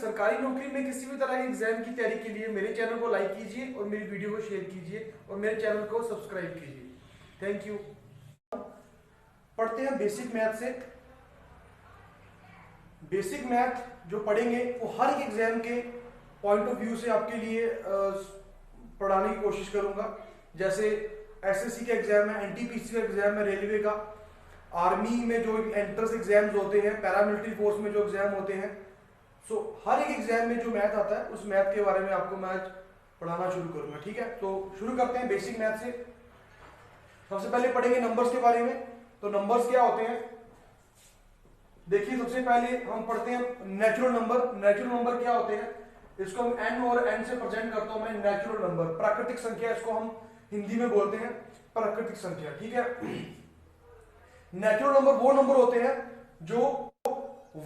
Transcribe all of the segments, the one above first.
सरकारी नौकरी में किसी भी तरह के एग्जाम की तैयारी के लिए मेरे चैनल को लाइक कीजिए और मेरी वीडियो को शेयर कीजिए और मेरे चैनल को सब्सक्राइब कीजिए। Thank you. पढ़ते हैं बेसिक मैथ से। बेसिक मैथ जो पढ़ेंगे वो हर एक एग्जाम के पॉइंट ऑफ व्यू से आपके लिए पढ़ाने की कोशिश करूंगा। जैसे एसएससी का एग्जाम है, एनटीपीसी का एग्जाम है, रेलवे का, आर्मी में जो एंट्रेंस एग्जाम्स होते हैं, पैरामिलिट्री फोर्स में जो एग्जाम होते हैं, सो हर एक एग्जाम में जो मैथ आता है उस मैथ के बारे में आपको मैं आज पढ़ाना शुरू करूंगा। ठीक है, तो शुरू करते हैं बेसिक मैथ से। सबसे पहले पढ़ेंगे नंबर्स के बारे में। तो नंबर्स क्या होते हैं देखिए, सबसे पहले हम पढ़ते हैं नेचुरल नंबर। नेचुरल नंबर क्या होते हैं, इसको हम एन और एन से प्रेजेंट करता हूं मैं। नेचुरल नंबर, प्राकृतिक संख्या, इसको हम हिंदी में बोलते हैं प्राकृतिक संख्या। ठीक है, नेचुरल नंबर वो नंबर होते हैं जो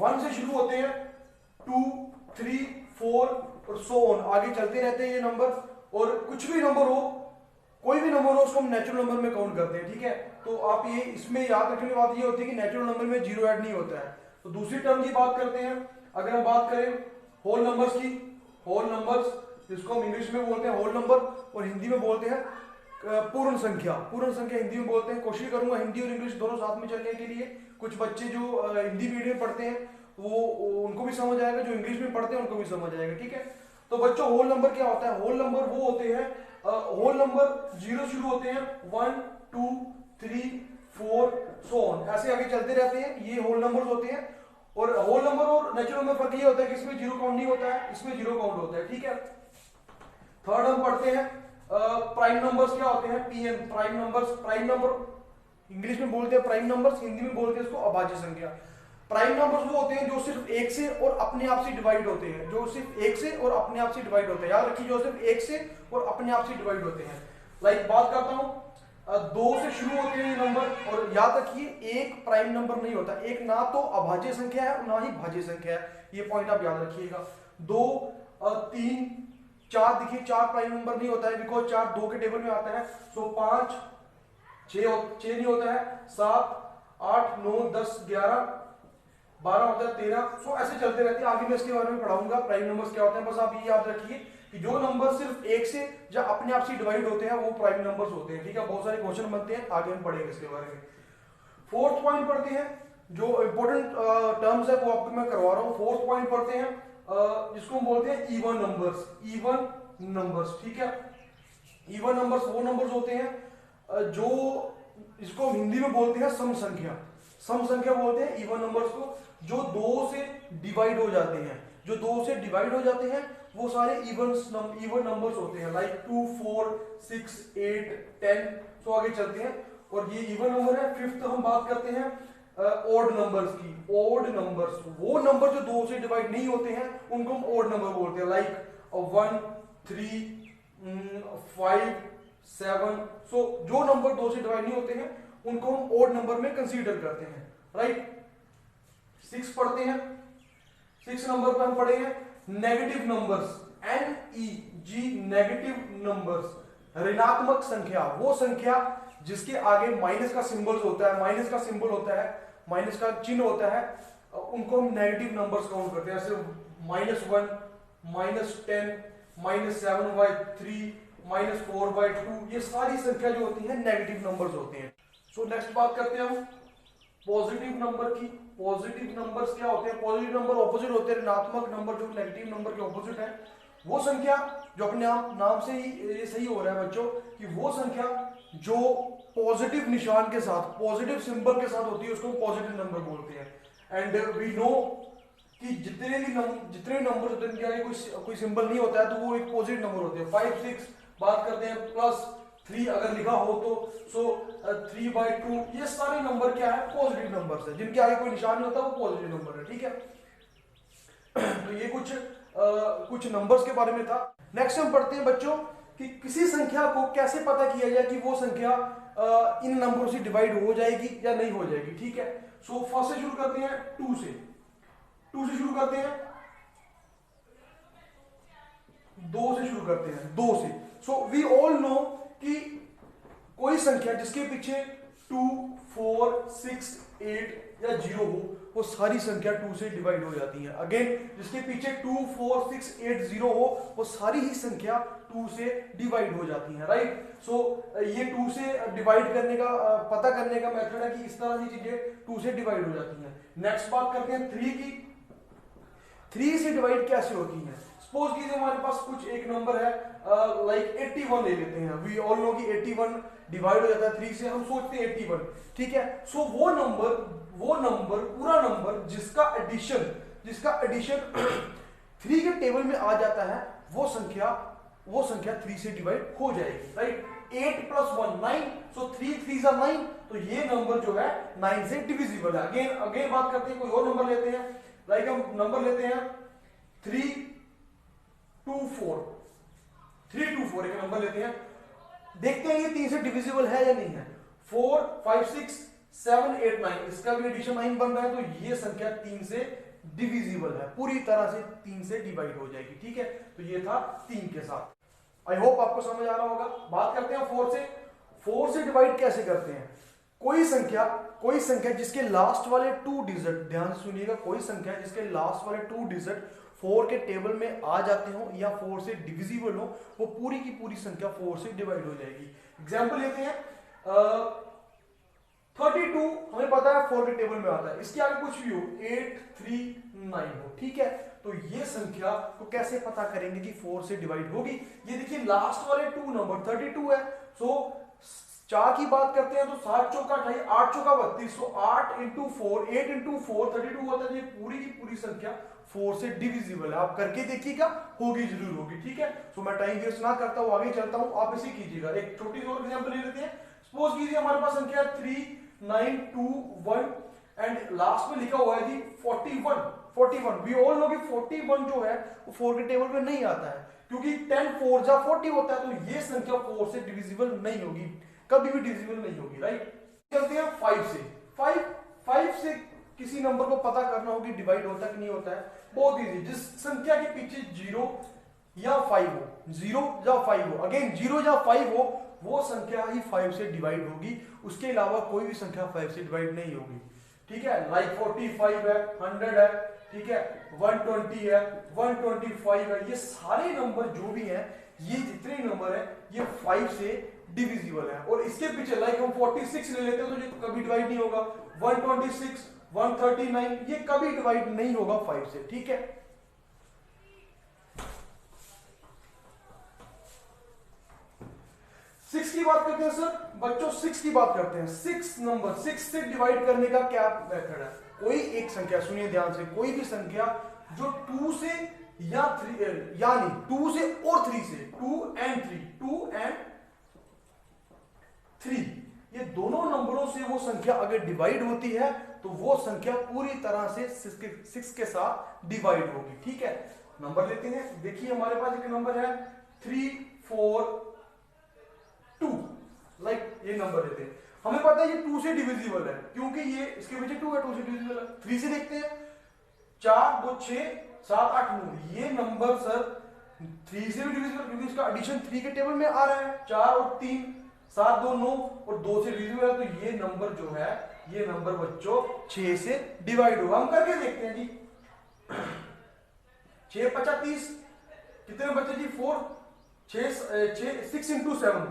1 से शुरू होते हैं, 2, 3, 4 और सो ऑन, आगे चलते रहते हैं ये नंबर। और कुछ भी नंबर हो, कोई भी नंबर हो, उसको हम नेचुरल नंबर में काउंट करते हैं। ठीक है, तो आप ये इसमें याद रखने की बात ये होती है कि नेचुरल नंबर में जीरो ऐड नहीं होता है। तो दूसरी टर्म की बात करते हैं। अगर हम बात करें होल नंबर्स की, होल नंबर्स जिसको हम इंग्लिश में बोलते हैं होल नंबर और हिंदी में बोलते हैं पूर्ण संख्या। पूर्ण संख्या हिंदी में बोलते हैं। कोशिश करूंगा हिंदी और इंग्लिश दोनों साथ में चलने के लिए। कुछ बच्चे जो हिंदी मीडियम में पढ़ते हैं वो उनको भी समझ आएगा, जो इंग्लिश में पढ़ते हैं उनको भी समझ आएगा। ठीक है, तो बच्चों होल नंबर क्या होता है? होल नंबर वो होते हैं, होल नंबर जीरो शुरू होते हैं, 1, 2, 3, 4 सो ऑन, ऐसे आगे चलते रहते हैं, ये होल नंबर्स होते हैं। और होल नंबर और नेचुरल नंबर फर्क ये होता है कि इसमें जीरो काउंट नहीं होता है, इसमें जीरो काउंट होता है। ठीक है, थर्ड हम पढ़ते हैं प्राइम नंबर्स क्या होते हैं, PN. Prime numbers, prime number English में बोलते हैं प्राइम नंबर्स, हिंदी में बोलते हैं इसको अभाज्य संख्या। प्राइम नंबर्स वो होते हैं जो सिर्फ एक से और अपने आप से डिवाइड होते हैं, जो सिर्फ एक से और अपने आप से डिवाइड होते हैं। याद रखिए, जो सिर्फ एक से और अपने आप से डिवाइड होते हैं। लाइक बात करता हूं, 2 से शुरू होते हैं ये नंबर, और याद रखिए एक प्राइम नंबर नहीं होता। एक ना तो अभाज्य संख्या है और ना ही भाज्य संख्या है, ये पॉइंट आप याद रखिएगा। 2, 3, 4, देखिए 4 प्राइम नंबर नहीं होता है, बिकॉज 4 2 के टेबल में आता है। सो 5, 6 नहीं होता है, 7, 8, 9, 10, 11, 12 होता है, 13। सो ऐसे चलते रहते हैं। आगे मैं इसके बारे में पढ़ाऊंगा प्राइम नंबर्स क्या होते हैं। बस आप ये याद रखिए कि जो नंबर सिर्फ एक से या अपने आप से डिवाइड होते हैं वो प्राइम नंबर्स होते हैं। ठीक है, बहुत सारे क्वेश्चन बनते हैं, आगे हम पढ़ेंगे इसके बारे में। फोर्थ पॉइंट पढ़ते हैं, जो इंपॉर्टेंट टर्म्स है वो आपको मैं करवा रहा हूं। फोर्थ पॉइंट पढ़ते हैं जिसको हम बोलते हैं इवन नंबर्स। इवन नंबर्स, ठीक है, इवन नंबर्स वो नंबर्स होते हैं जो, इसको हम हिंदी में बोलते हैं सम संख्या। सम संख्या बोलते हैं इवन नंबर्स को, जो 2 से डिवाइड हो जाते हैं। जो 2 से डिवाइड हो जाते हैं वो सारे इवन नंबर्स होते हैं। लाइक 2, 4, 6, 8, 10 तो आगे चलते हैं, और ये इवन नंबर है। फिफ्थ हम बात करते हैं ओड नंबर्स की। ओड नंबर्स वो नंबर जो 2 से डिवाइड नहीं होते हैं उनको हम ओड नंबर बोलते हैं। लाइक 1, 3, 5, 7। सो जो नंबर 2 से डिवाइड नहीं होते हैं उनको हम ओड नंबर में कंसीडर करते हैं। राइट, 6 पढ़ते हैं। 6 नंबर पर हम पढ़ेंगे negative numbers, NEG, negative numbers. ऋणात्मक संख्या वो संख्या जिसके आगे माइनस का सिंबल होता है, माइनस का सिंबल होता है, माइनस का चिन्ह होता है, उनको हम नेगेटिव नंबर्स काउंट करते हैं। जैसे -1, -10, -7/3, -4/2, ये सारी संख्या जो होती है नेगेटिव नंबर्स होते हैं। सो नेक्स्ट बात करते हैं हम पॉजिटिव नंबर की। पॉजिटिव नंबर्स क्या होते हैं? पॉजिटिव नंबर ऑपोजिट होते हैं ऋणात्मक नंबर, जो नेगेटिव नंबर के ऑपोजिट है। वो संख्या जो अपने आप नाम से ही ये सही हो रहा है बच्चों कि वो संख्या जो पॉजिटिव निशान के साथ, पॉजिटिव सिंबल के साथ होती है उसको हम पॉजिटिव नंबर बोलते हैं। एंड वी नो कि जितने नंबर होते हैं उनके आगे कोई सिंबल नहीं होता है तो वो एक पॉजिटिव नंबर होते हैं। 5, 6 बात करते हैं, +3 अगर लिखा हो तो, सो 3/2, ये सारे नंबर क्या है? पॉजिटिव नंबर्स है। जिनके आगे कोई निशान नहीं होता वो पॉजिटिव नंबर है। ठीक है, तो ये कुछ नंबर्स के बारे में था। नेक्स्ट हम पढ़ते हैं बच्चों कि किसी संख्या को कैसे पता किया जाए कि वो संख्या इन नंबरों से डिवाइड हो जाएगी या नहीं हो जाएगी। ठीक है, सो फर्स्ट से शुरू करते हैं 2 से। 2 से शुरू करते हैं, 2 से शुरू करते हैं, 2 से। सो वी ऑल नो कि कोई संख्या जिसके पीछे 2, 4, 6, 8 या 0 हो वो सारी संख्या 2 से डिवाइड हो जाती है। अगेन जिसके पीछे 2 4 6 8 0 हो वो सारी ही संख्या 2 से डिवाइड हो जाती है, राइट। सो ये 2 से डिवाइड करने का पता करने का मेथड है कि इस तरह की चीजें 2 से डिवाइड हो जाती हैं। नेक्स्ट बात करते हैं 3 की। 3 से डिवाइड कैसे होती है? सपोज कीजिए हमारे पास कुछ एक नंबर है लाइक 81 ले लेते हैं। वी ऑल नो कि 81 डिवाइड हो जाता है 3 से, हम सोचते हैं 81, ठीक है। सो वो नंबर पूरा नंबर जिसका एडिशन 3 के टेबल में आ जाता है वो संख्या 3 से डिवाइड हो जाएगी, राइट। 8 + 1 9, सो 3 3 = 9, तो ये नंबर जो है 9 से डिविजिबल है। अगेन बात करते हैं, कोई और नंबर लेते हैं, लाइक हम नंबर लेते हैं 324 एक नंबर लेते हैं, देखते हैं ये 3 से डिविजिबल है या नहीं है। 4 5 6 7 8 9, इसका भी एडिशन 9 बन रहा है, तो ये संख्या 3 से डिविजिबल है, पूरी तरह से 3 से डिवाइड हो जाएगी, ठीक है। तो ये था 3 के साथ। आई होप आपको समझ आ रहा होगा। बात करते हैं 4 से डिवाइड कैसे करते हैं। कोई संख्या जिसके लास्ट वाले 2 डिजिट, ध्यान से सुनिएगा, कोई संख्या जिसके लास्ट वाले 2 डिजिट 4 के टेबल में आ जाते हो या 4 से डिविजिबल हो, वो पूरी की पूरी संख्या 4 से डिवाइड हो जाएगी। एग्जांपल लेते हैं 32, हमें पता है 4 के टेबल में आता है, इसके आगे कुछ भी हो 8 3 9 हो, ठीक है। तो ये संख्या को कैसे पता करेंगे कि 4 से डिवाइड होगी? ये देखिए लास्ट वाले 2 नंबर 32 है, सो 4 की बात करते हैं तो 7 चौका 28, 8 चौका 32, सो 8 × 4 8 × 4 32 होता है। ये पूरी की पूरी संख्या 4 से डिविजिबल है। आप करके देखिएगा, होगी जरूर होगी, ठीक है। सो मैं टाइम वेस्ट ना करता हूं, आगे चलता हूं, आप इसे कीजिएगा। एक छोटी सी और एग्जांपल ले लेते हैं। सपोज कीजिए हमारे पास संख्या 3 9 2 1 एंड लास्ट में लिखा हुआ है जी 41। वी ऑल नो कि 41 जो है वो 4 के टेबल में नहीं आता है, क्योंकि 10 4 जा 40 होता है, तो ये संख्या 4 से डिविजिबल नहीं होगी, कभी भी डिविजिबल नहीं होगी, राइट। चलते हैं 5 से। 5 से किसी नंबर को पता करना होगी डिवाइड होता है कि नहीं होता है, बहुत इजी। जिस संख्या के पीछे 0 या 5 हो, 0 या 5 हो, अगेन 0 या 5 हो, वो संख्या ही 5 से डिवाइड होगी, उसके अलावा कोई भी संख्या 5 से डिवाइड नहीं होगी, ठीक है। लाइक 45 है, 100 है, ठीक है, 120 है, 125 है, ये सारे नंबर जो भी हैं, ये जितने नंबर है ये 5 से डिविजिबल है। और इसके पीछे लाइक हम 46 ले लेते हैं तो ये कभी डिवाइड नहीं होगा, 126 139 ये कभी डिवाइड नहीं होगा 5 से, ठीक है। 6 की बात करते हैं सर, बच्चों 6 की बात करते हैं। 6 से डिवाइड करने का क्या मेथड है? कोई एक संख्या, सुनिए ध्यान से, कोई भी संख्या जो 2 से या 3 यानी 2 से और 3 से, 2 and 3 ये दोनों नंबरों से वो संख्या अगर डिवाइड होती है तो वो संख्या पूरी तरह से 6 के साथ डिवाइड होगी, ठीक है। नंबर लेते हैं, देखिए हमारे पास एक नंबर है 3 4 2, लाइक ये नंबर लेते हैं, हमें पता है ये 2 से डिविजिबल है क्योंकि ये इसके पीछे 2 है, 2 से डिविजिबल है। 3 से देखते हैं, 4 2 6 7 8 9, ये नंबर सर 3 से भी डिविजिबल क्योंकि इसका एडिशन 3 के टेबल में आ रहा है, 4 और 3 7 2 9 और 2 से डिविजिबल है, तो ये नंबर जो है, ये नंबर बच्चों 6 से डिवाइड होगा। हम करके देखते हैं जी, 6 5 30, कितने बच्चे जी 4 6 × 7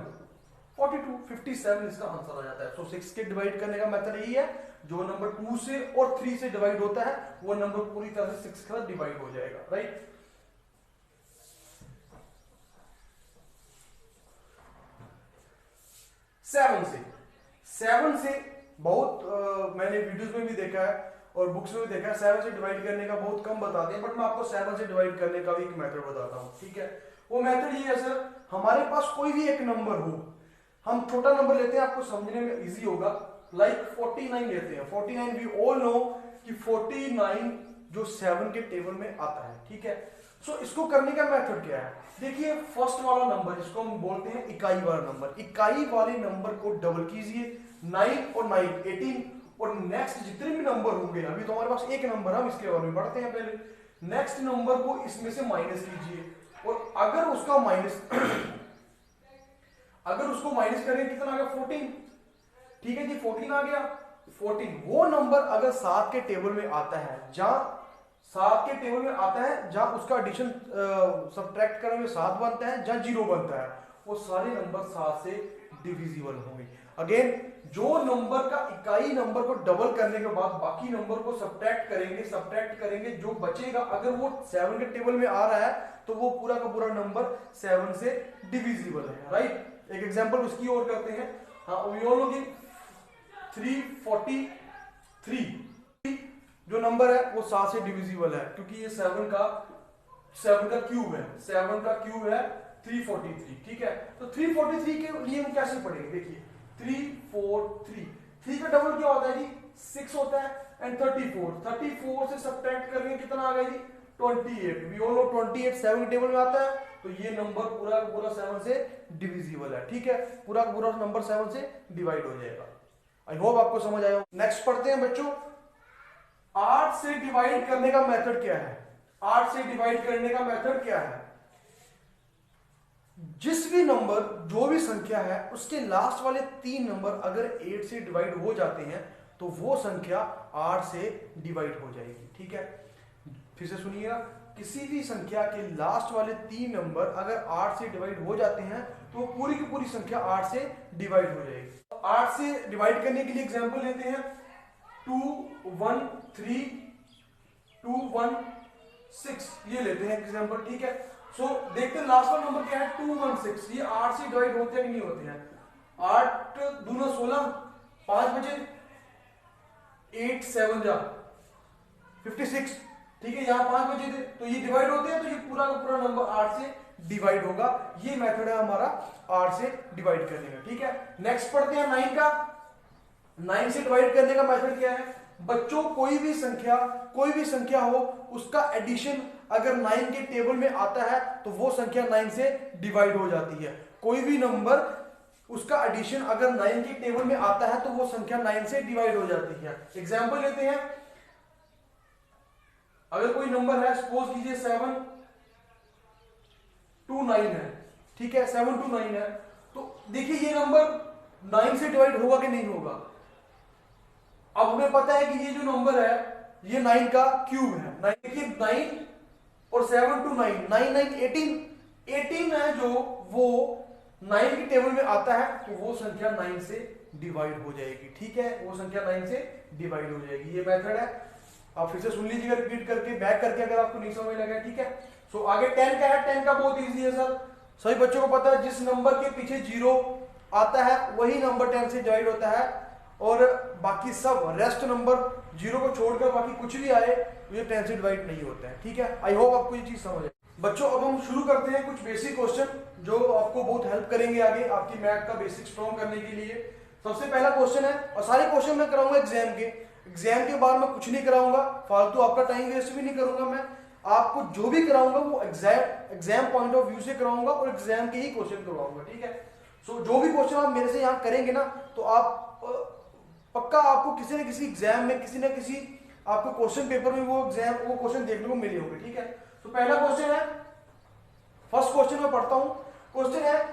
42 57 इसका आंसर आ जाता है। सो 6 के डिवाइड करने का मेथड यही है, जो नंबर 2 से और 3 से डिवाइड होता है वो नंबर पूरी तरह से 6 के साथ डिवाइड हो जाएगा, राइट। सेवन से बहुत मैंने वीडियोस में भी देखा है और बुक्स में भी देखा है, 7 से डिवाइड करने का बहुत कम बताते हैं, बट मैं आपको 7 से डिवाइड करने का भी एक मेथड बताता हूँ, ठीक है। वो मेथड ये है सर, हमारे पास कोई भी एक नंबर हो, हम छोटा नंबर लेते हैं, आपको समझने में इजी होगा, लाइक 49 लेते हैं। 49 वी ऑल नो कि 49 जो 7 के टेबल में आता है, ठीक है। सो इसको करने का मेथड क्या है? देखिए फर्स्ट वाला नंबर जिसको हम बोलते हैं इकाई वाला नंबर, इकाई वाले नंबर को डबल कीजिए, 9 और 9 18, और नेक्स्ट जितने भी नंबर होंगे, अभी तो हमारे पास एक नंबर है, हम इसके बारे में पढ़ते हैं पहले, नेक्स्ट नंबर को इसमें से माइनस कीजिए, और अगर उसको माइनस करें कितना आ गया 14, ठीक है जी 14 आ गया, 14 वो नंबर अगर 7 के टेबल में आता है, जहां 7 के टेबल में आता है, जहां उसका एडिशन सब्ट्रैक्ट करने में 7 बनता है, जहां 0 बनता है, वो सारे नंबर 7 से डिविजिबल होंगे। अगेन, जो नंबर का इकाई नंबर को डबल करने के बाद बाकी नंबर को सब्ट्रैक्ट करेंगे, जो बचेगा अगर वो 7 के टेबल में आ रहा है तो वो पूरा का पूरा नंबर 7 से डिविजिबल है, राइट। एक एग्जांपल उसकी और करते हैं। हाँ, वी ऑल नो कि 343 जो नंबर है वो 7 से डिविजिबल है, क्योंकि ये 7 का क्यूब है, 7 का क्यूब है 343, ठीक है। तो 343 के लिए हम कैसे पढ़ेंगे, देखिए 343, 3 का डबल क्या होता है जी, 6 होता है, एंड 34 से सब्ट्रैक्ट करेंगे कितना आ गया जी, 28। वी ऑल नो 28 7 के टेबल में आता है, तो ये नंबर पूरा का पूरा 7 से डिविजिबल है, ठीक है। पूरा का पूरा नंबर 7 से डिवाइड हो जाएगा। आई होप आपको समझ आया। नेक्स्ट पढ़ते हैं बच्चों, 8 से डिवाइड करने का मेथड क्या है। 8 से डिवाइड करने का मेथड क्या है, जिस भी नंबर, जो भी संख्या है, उसके लास्ट वाले 3 नंबर अगर 8 से डिवाइड हो जाते हैं तो वो संख्या 8 से डिवाइड हो जाएगी, ठीक है। फिर से सुनिएगा, किसी भी संख्या के लास्ट वाले 3 नंबर अगर 8 से डिवाइड हो जाते हैं तो पूरी की पूरी संख्या 8 से डिवाइड हो जाएगी। 8 से डिवाइड करने के लिए एग्जांपल लेते हैं, 213 216 ये लेते हैं एग्जांपल, ठीक है। सो देखते हैं लास्ट वाला नंबर क्या है, 216। ये 8 से डिवाइड होते हैं कि नहीं होते हैं, 8 दूना 16, 5 बजे 8 7 जा 56, ठीक है। यहां 5 बजे थे तो ये डिवाइड होते हैं, तो ये पूरा का पूरा नंबर 8 से डिवाइड होगा। ये मेथड है हमारा 8 से डिवाइड करने का, ठीक है। नेक्स्ट पढ़ते हैं 9 का। 9 से डिवाइड करने का मेथड क्या है बच्चों, कोई भी संख्या हो, उसका एडिशन अगर 9 के टेबल में आता है तो वो संख्या 9 से डिवाइड हो जाती है। कोई भी नंबर, उसका एडिशन अगर 9 के टेबल में आता है तो वो संख्या 9 से डिवाइड हो जाती है। एग्जांपल लेते हैं, अगर कोई नंबर है, सपोज कीजिए 729 है, ठीक है, 729 है, तो देखिए ये नंबर 9 से डिवाइड होगा कि नहीं होगा। अब हमें पता है कि ये जो नंबर है ये 9 का क्यूब है। देखिए 9 और 7 to 9, 9 9 18 है, जो वो 9 के टेबल में आता है तो वो संख्या 9 से डिवाइड हो जाएगी, ठीक है। वो संख्या 9 से डिवाइड हो जाएगी। ये मेथड है, आप फिर से सुन लीजिएगा रिपीट करके, बैक करके, अगर आपको नहीं समझ लगा, ठीक है। सो आगे 10 का है। 10 का बहुत इजी है सर, सभी बच्चों को पता है, जिस नंबर के पीछे 0 आता है वही नंबर 10 से डिवाइड होता है, और बाकी सब रेस्ट नंबर 0 को छोड़कर बाकी कुछ भी आए तो ये 10 से डिवाइड नहीं होता है, ठीक है। आई होप आपको ये चीज समझ आए। बच्चों अब हम शुरू करते हैं कुछ बेसिक क्वेश्चन जो आपको बहुत हेल्प करेंगे आगे आपकी मैथ का बेसिक स्ट्रॉन्ग करने के लिए। सबसे पहला क्वेश्चन है, और सारे क्वेश्चन मैं कराऊंगा एग्जाम के बाद मैं कुछ नहीं कराऊंगा, फालतू आपका टाइम वेस्ट भी नहीं करूंगा। मैं आपको जो भी कराऊंगा वो एग्जाम पॉइंट ऑफ व्यू से कराऊंगा और एग्जाम के ही क्वेश्चन करवाऊंगा, ठीक है। सो जो भी क्वेश्चन आप मेरे से यहाँ करेंगे ना, तो आप पक्का आपको किसी न किसी एग्जाम में, किसी न किसी आपको क्वेश्चन पेपर में वो क्वेश्चन देखने को मिले होंगे, ठीक है। तो पहला क्वेश्चन है, फर्स्ट क्वेश्चन मैं पढ़ता हूं। क्वेश्चन है,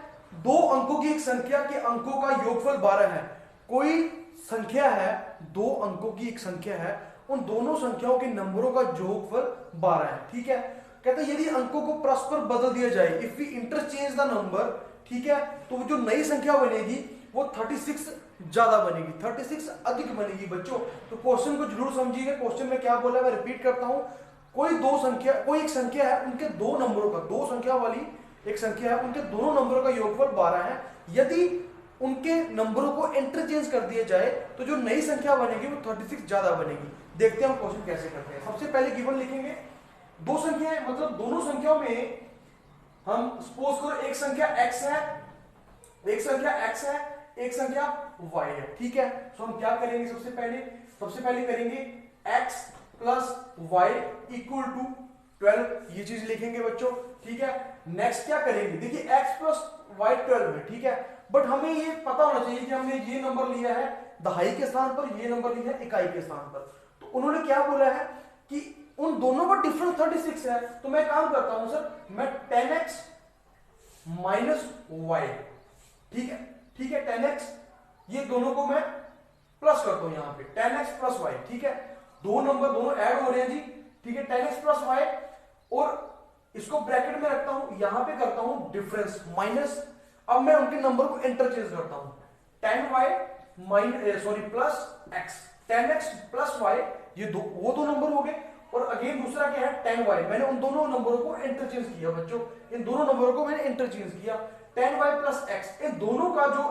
2 अंकों की एक संख्या के अंकों का योगफल 12 है। कोई संख्या है, 2 अंकों की एक संख्या है, उन दोनों संख्याओं के नंबरों का योगफल 12 है, ठीक है। कहते हैं यदि अंकों को परस्पर बदल दिया जाए, if we interchange the number, ठीक है, तो जो नई संख्या बनेगी वो 36 ज्यादा बनेगी, 36 अधिक बनेगी बच्चों। तो क्वेश्चन को जरूर समझिएगा, क्वेश्चन में क्या बोला है मैं रिपीट करता हूं। कोई एक संख्या है, उनके 2 नंबरों का, 2 संख्या वाली एक संख्या है, उनके दोनों नंबरों का योगफल 12 है। यदि उनके नंबरों को इंटरचेंज कर दिया जाए तो जो नई संख्या बनेगी वो 36 ज्यादा बनेगी। देखते हैं हम क्वेश्चन कैसे करते हैं। सबसे पहले गिवन लिखेंगे, 2 संख्याएं, मतलब दोनों संख्याओं में हम सपोज करो एक संख्या x है, एक संख्या y है, ठीक है। तो हम क्या करेंगे, सबसे पहले करेंगे x plus y equal to 12, ये चीज लिखेंगे बच्चों, ठीक है। नेक्स्ट क्या करेंगे, देखिए x प्लस y 12 है, ठीक है, बट हमें ये पता होना चाहिए कि हमने ये नंबर लिया है दहाई के स्थान पर, ये नंबर लिया है इकाई के स्थान पर। तो उन्होंने क्या बोला है कि उन दोनों का डिफरेंस 36 है, तो मैं काम करता हूं सर, मैं 10x माइनस y, ठीक है 10x, ये दोनों को मैं प्लस करता हूं यहां पे 10x प्लस वाई, ठीक है, दो नंबर दोनों ऐड हो रहे हैं जी, ठीक है, 10x प्लस वाई, और इसको ब्रैकेट में रखता हूं, यहां पे करता हूं डिफरेंस माइनस, अब मैं उनके नंबर को इंटरचेंज करता हूं, 10y minus sorry plus x, 10x plus y, ये दो वो दो नंबर हो गए, और अगेन दूसरा क्या है 10y, मैंने उन दोनों नंबरों को इंटरचेंज किया बच्चों, इन दोनों नंबरों को मैंने इंटरचेंज किया, 10y प्लस x, इन दोनों का जो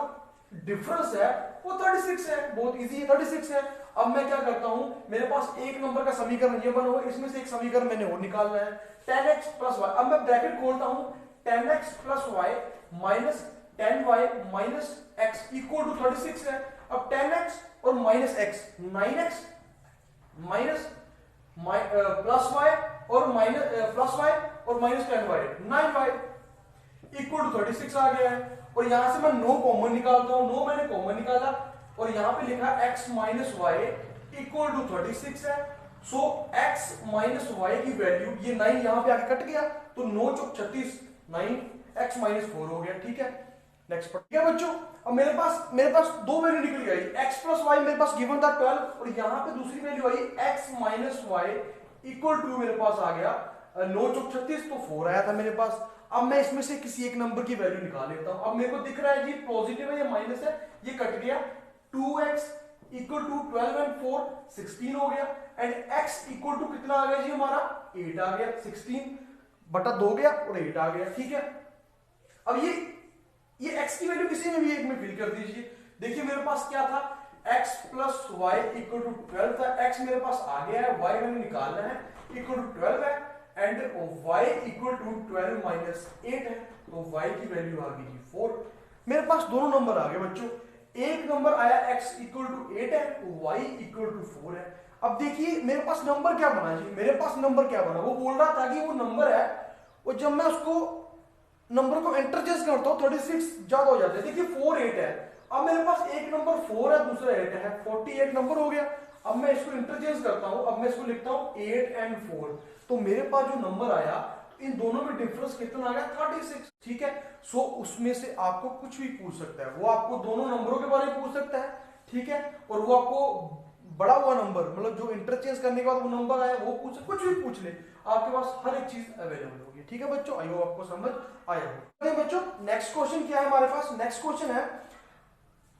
डिफरेंस है वो 36 है, बहुत इजी है, 36 है। अब मैं क्या करता हूं, मेरे पास एक नंबर का समीकरण ये बना हुआ है, इसमें से एक समीकरण मैंने और निकालना है, 10x प्लस वाई, अब मैं ब्रैकेट खोलता हूं, 10x plus Y minus 10y minus x equal to 36 है। अब 10x और minus x 9x minus plus y और माइनस प्लस y और minus 10y 9y equal to 36 आ गया है, और यहां से मैं 9 कॉमन निकालता हूं, 9 मैंने कॉमन निकाला, और यहां पे लिखा x minus Y equal to 36 है। सो x माइनस वाई की वैल्यू, ये 9 यहां पे आके कट गया, तो 9 चौक 36, 9 x माइनस 4 हो गया, ठीक है। नेक्स्ट पर ठीक है बच्चों, अब मेरे पास दो वैल्यू निकल गई, x प्लस वाई मेरे पास गिवन था 12, और यहां पे दूसरी वैल्यू आई x minus Y equal to मेरे पास आ गया 9 चौक 36, तो 4 आया था मेरे पास। अब मैं इसमें से किसी एक नंबर की वैल्यू निकाल लेता हूं, अब मेरे को दिख रहा है जी पॉजिटिव है या माइनस है, ये कट गया, 2x इक्वल टू 12 एंड 4 16 हो गया, एंड x इक्वल टू कितना आ गया जी हमारा 8 आ गया, 16 बटा 2 गया और 8 आ गया, ठीक है। अब ये x की वैल्यू किसी में भी एक में फिल कर दीजिए, देखिए मेरे पास क्या था, x plus Y equal to 12 था, x मेरे पास आ गया है, y मैंने निकालना है इक्वल टू 12 है, and y equal to 12 minus 8 है, तो y की वैल्यू आ गई 4। मेरे पास दोनों नंबर आ गए बच्चों, एक नंबर आया x इक्वल टू 8 है, y इक्वल टू 4 है। अब देखिए मेरे पास नंबर क्या बना जी, मेरे पास नंबर क्या बना, वो बोल रहा था कि वो नंबर है, और जब मैं उसको नंबर को इंटरचेंज करता हूं 36 ज्यादा हो जाता है, देखिए 4 8 है, अब मेरे पास एक नंबर 4 है दूसरा 8 है, 48 नंबर हो गया। अब मैं इसको इंटरचेंज करता हूं, अब मैं इसको लिखता हूं 8 एंड 4, तो मेरे पास जो नंबर आया इन दोनों में डिफरेंस कितना आ गया 36, ठीक है। सो उसमें से आपको कुछ भी पूछ सकता है, वो आपको दोनों नंबरों के बारे में पूछ सकता है, ठीक है, और वो आपको बड़ा हुआ नंबर मतलब जो इंटरचेंज करने के बाद वो नंबर आया वो पूछ, कुछ भी पूछ ले, आपके पास हर एक चीज अवेलेबल होगी, ठीक है बच्चों। आई होप आपको समझ आया हो। बच्चों नेक्स्ट क्वेश्चन क्या है हमारे पास, नेक्स्ट क्वेश्चन है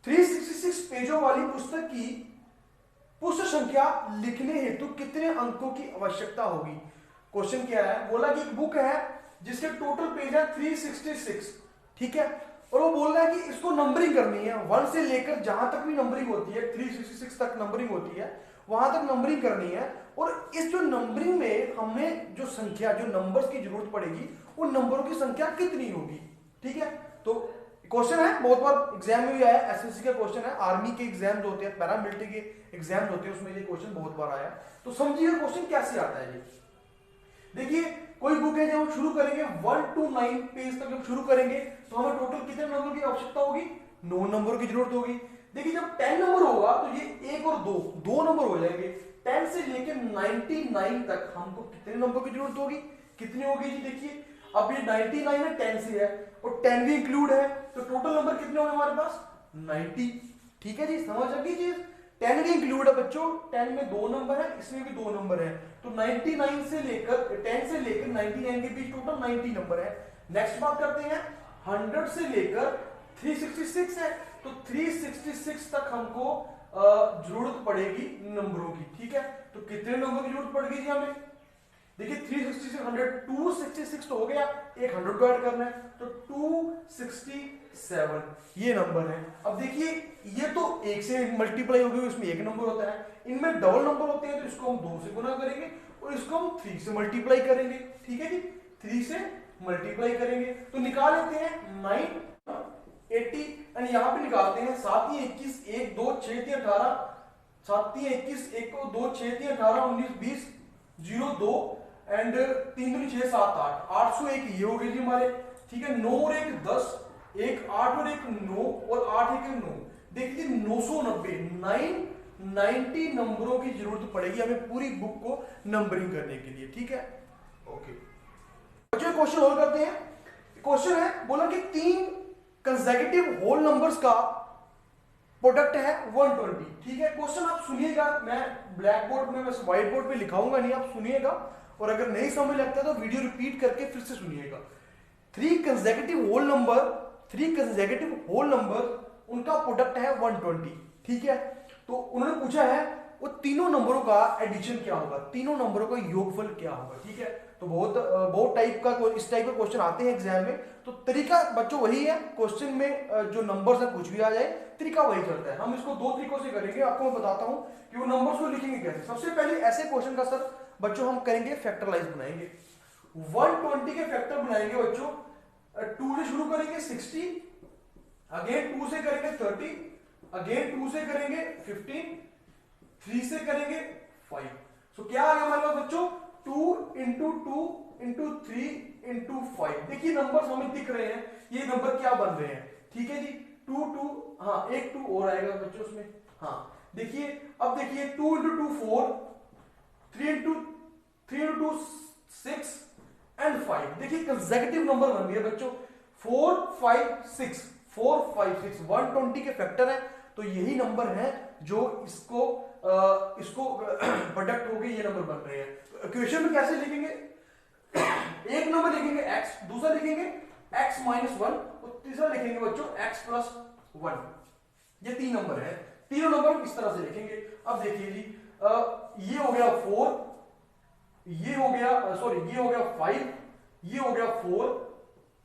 366 पेजों वाली पुस्तक की पुष्ट संख्या लिखने हेतु कितने अंकों की आवश्यकता होगी। क्वेश्चन क्या है, बोला कि एक बुक है जिसके टोटल पेज है 366, ठीक है, और वो बोल रहा है कि इसको नंबरिंग करनी है, 1 से लेकर जहां तक भी नंबरिंग होती है 366 तक नंबरिंग होती है, वहां तक नंबरिंग करनी है, और इस जो नंबरिंग में हमें जो संख्या जो नंबर्स की जरूरत पड़ेगी उन नंबरों की संख्या कितनी होगी, ठीक है। तो क्वेश्चन है, बहुत बार एग्जाम में भी आया, एसएससी का क्वेश्चन है, आर्मी के एग्जाम होते हैं, पैरामिलिट्री के एग्जाम होते हैं, उसमें ये क्वेश्चन बहुत बार आया। तो समझिए क्वेश्चन कैसे आता है ये, देखिए कोई बुक है जब हम शुरू करेंगे 1 to 9 पेज तक जब शुरू करेंगे तो हमें टोटल कितने नंबर की आवश्यकता होगी, 9 नंबर की जरूरत होगी। देखिए जब 10 नंबर होगा तो ये 1 और 2 नंबर हो जाएंगे, 10 से लेकर 99 तक हमको कितने नंबर की जरूरत होगी, कितनी होगी जी, देखिए अब ये 99 है 10 से है और 10 भी इंक्लूड है, तो टोटल नंबर कितने होंगे हमारे पास 90, ठीक है जी, समझ आ गई चीज। 10 भी इंक्लूड है बच्चों, 10 में 2 नंबर है, इसमें भी 2 नंबर है, तो 99 से लेकर 10 से लेकर 99 के बीच टोटल 90 नंबर है। नेक्स्ट बात करते हैं 100 से लेकर 366 है, तो 366 तक हमको जरूरत पड़ेगी नंबरों की, ठीक है, तो कितने नंबर की जरूरत पड़ेगी जी हमें, देखिए 366 100 266 तो हो गया, एक 100 को ऐड करना है तो 267 ये नंबर है। अब देखिए ये तो एक से मल्टीप्लाई हो गई, इसमें एक नंबर होता है, इनमें डबल नंबर होते हैं, तो इसको हम 2 से गुना करेंगे और इसको हम 3 से मल्टीप्लाई करेंगे, ठीक है जी, 3 से मल्टीप्लाई करेंगे तो निकाल लेते हैं 980 एंड यहाँ पे निकालते हैं 7 ही 21 1 2 6 3 18 7 ही 21 1 को 2 6 3 18 19 20 0 2 एंड 3 2 6 7 8 801 ये हो गई जी हमारे, ठीक है, 9 और 1 10 एक 8 और 1 9 और 8 1 9, देखिए 990 990 नंबरों की जरूरत पड़ेगी हमें पूरी बुक को नंबरिंग करने के लिए, ठीक है। ओके बच्चों क्वेश्चन और करते हैं, क्वेश्चन है बोला कि 3 कंसेक्यूटिव होल नंबर्स का प्रोडक्ट है 120। ठीक है, क्वेश्चन आप सुनिएगा, मैं ब्लैक बोर्ड में बस व्हाइट बोर्ड पे लिखाऊंगा नहीं, आप सुनिएगा और अगर नहीं समझ लगता तो वीडियो रिपीट करके फिर से सुनिएगा। 3 कंसेक्यूटिव होल नंबर उनका प्रोडक्ट है 120। ठीक है, तो उन्होंने पूछा है वो तीनों नंबरों का एडिशन क्या होगा, तीनों नंबरों का योगफल क्या होगा। ठीक है, तो बहुत टाइप का इस टाइप के क्वेश्चन आते हैं एग्जाम में। तो तरीका बच्चों वही है, क्वेश्चन में जो नंबर्स है कुछ भी आ जाए, तरीका वही चलता है। हम इसको 2 तरीकों से करेंगे, आपको मैं बताता हूं कि वो नंबर्स को लिखेंगे कैसे। सबसे पहले ऐसे क्वेश्चन का सर बच्चों हम करेंगे फैक्टराइज बनाएंगे, 120 के फैक्टर बनाएंगे बच्चों। 2 से शुरू करेंगे 60, अगेन 2 से करेंगे 30, अगेन 2 से करेंगे 15, 3 से करेंगे 5। सो क्या आ गया हमारे पास बच्चों, 2 इंटू 2 इंटू 3 इंटू 5। देखिए नंबर हमें दिख रहे हैं, ये नंबर क्या बन रहे हैं। ठीक है जी, 2 2, हाँ एक 2 और आएगा बच्चों उसमें। हाँ देखिए, अब देखिए 2 इंटू 2 4, 3 इंटू 2 6 एंड 5। देखिए कंसेक्यूटिव नंबर बन गए बच्चों, 4 5 6, 4 5 6 120 के फैक्टर है। तो यही नंबर है जो इसको प्रोडक्ट हो गए, ये नंबर बन रहे हैं। तो इक्वेशन में कैसे लिखेंगे, एक नंबर लिखेंगे x, दूसरा लिखेंगे x माइनस 1 और तीसरा लिखेंगे बच्चों x प्लस 1। ये 3 नंबर है, तीनों नंबर इस तरह से लिखेंगे। अब देखिए जी, ये हो गया 4, ये हो गया 5, ये हो गया 4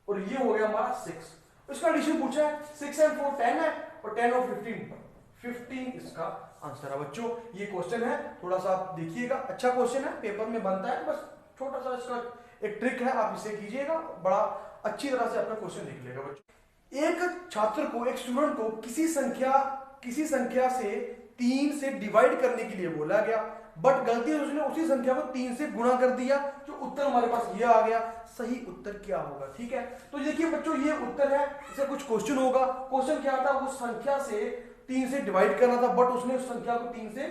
और ये हो गया हमारा 6। इसका एडिशन पूछा है, 6 एंड 4 10 है और 10 और 15 इसका आंसर है बच्चों। ये क्वेश्चन है, थोड़ा सा आप देखिएगा, अच्छा क्वेश्चन है, पेपर में बनता है, बस छोटा सा इसका एक ट्रिक है, आप इसे कीजिएगा, बड़ा अच्छी तरह से अपना क्वेश्चन लिख लेगा बच्चों। एक छात्र को, एक स्टूडेंट को किसी संख्या से 3 से डिवाइड करने के लिए बोला गया, बट गलती से उसने उसी संख्या को 3 से गुणा कर दिया, जो उत्तर हमारे पास ये आ गया। सही उत्तर क्या होगा। ठीक है, तो देखिए बच्चों ये उत्तर है, इसका कुछ क्वेश्चन होगा। क्वेश्चन क्या था, उस संख्या से 3 से डिवाइड करना था, बट उसने उस संख्या को 3 से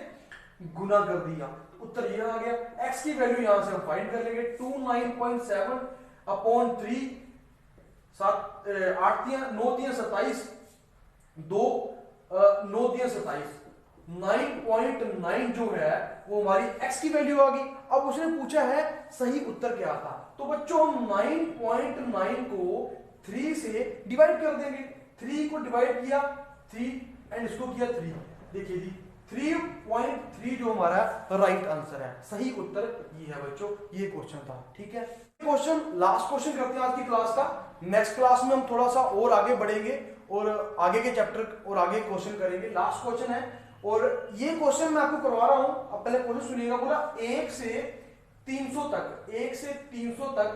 गुना कर दिया, तो उत्तर ये आ गया। x की वैल्यू यहां से हम फाइंड कर लेंगे, 29.7 अपॉन 3, 8 9 3 27, 2 9 3 27, 9.9 जो है वो हमारी x की वैल्यू आ गई। अब उसने पूछा है सही उत्तर क्या था, तो बच्चों हम 9.9 को 3 से डिवाइड कर देंगे। 3 को डिवाइड किया 3 एंड इसको किया 3, देखिए जी 3.3 जो हमारा राइट आंसर है। सही उत्तर ये है बच्चों, ये क्वेश्चन था। ठीक है, क्वेश्चन लास्ट क्वेश्चन करते हैं आज की क्लास का। नेक्स्ट क्लास में हम थोड़ा सा और आगे बढ़ेंगे और आगे के चैप्टर और आगे क्वेश्चन करेंगे। लास्ट क्वेश्चन है और ये क्वेश्चन मैं आपको करवा रहा हूं, अब पहले क्वेश्चन सुनिएगा। बोला 1 से 300 तक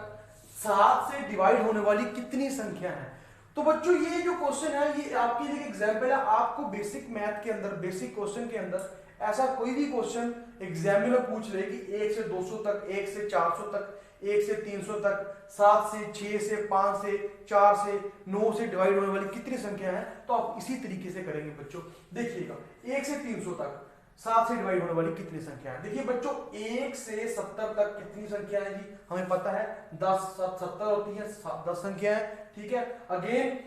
7 से डिवाइड होने वाली कितनी संख्या है। तो बच्चों ये जो क्वेश्चन है ये आपके लिए एग्जाम्पल है। आपको बेसिक मैथ के अंदर, बेसिक क्वेश्चन के अंदर ऐसा कोई भी क्वेश्चन एग्जामिनर पूछ ले कि 1 से 200 तक, 1 से 400 तक, 1 से 300 तक, 7 से 6 से 5 से 4 से 9 से डिवाइड होने वाली कितनी संख्या है, तो आप इसी तरीके से करेंगे बच्चों। देखिएगा 1 से 300 तक 7 से डिवाइड होने वाली कितनी संख्या है। देखिए बच्चों 1 से 70 तक कितनी संख्या है जी, हमें पता है 10 7 70 होती है, 10 संख्या है। ठीक है, अगेन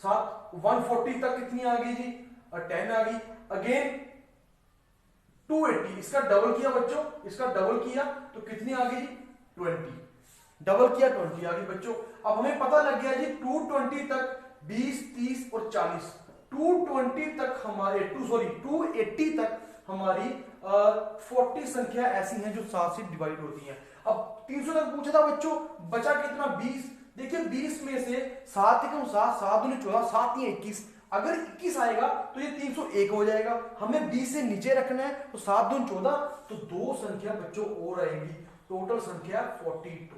140 तक कितनी आ गई जी, 10 आ गई। अगेन 280, इसका डबल किया बच्चों, इसका डबल किया तो कितनी आ गई जी, 20, डबल किया 20 आ गई बच्चों। अब हमें पता लग गया जी 220 तक 20 30 और 40, 220 तक हमारे 280 तक हमारी 40 संख्या ऐसी हैं जो 7 से डिवाइड होती हैं। अब 300 तक पूछा था बच्चों, बचा कितना 20। देखिए 20 में से 7 कम 7 7 दूनी 14, 7 या 21, अगर 21 आएगा तो ये 301 हो जाएगा। हमें 20 से नीचे रखना है तो 7 दूनी 14, तो 2 संख्या बच्चों और आएंगी। टोटल संख्या 42,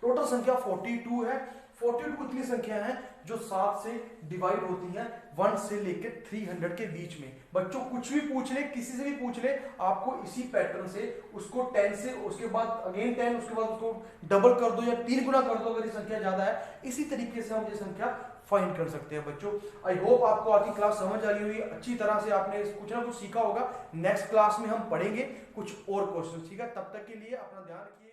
टोटल संख्या 42 है। 42 कितनी संख्या है जो 7 से डिवाइड होती हैं 1 से लेकर 300 के बीच में। बच्चों कुछ भी पूछ ले, किसी से भी पूछ ले, आपको इसी पैटर्न से उसको 10 से, उसके बाद अगेन 10, उसके बाद उसको डबल कर दो या 3 गुना कर दो अगर ये संख्या ज्यादा है। इसी तरीके से हम ये संख्या फाइंड कर सकते हैं बच्चों। आई होप आपको आज की क्लास समझ आ रही हुई, अच्छी तरह से आपने कुछ ना कुछ सीखा होगा। नेक्स्ट क्लास में हम पढ़ेंगे कुछ और क्वेश्चन। ठीक है, तब तक के लिए अपना ध्यान रखिए।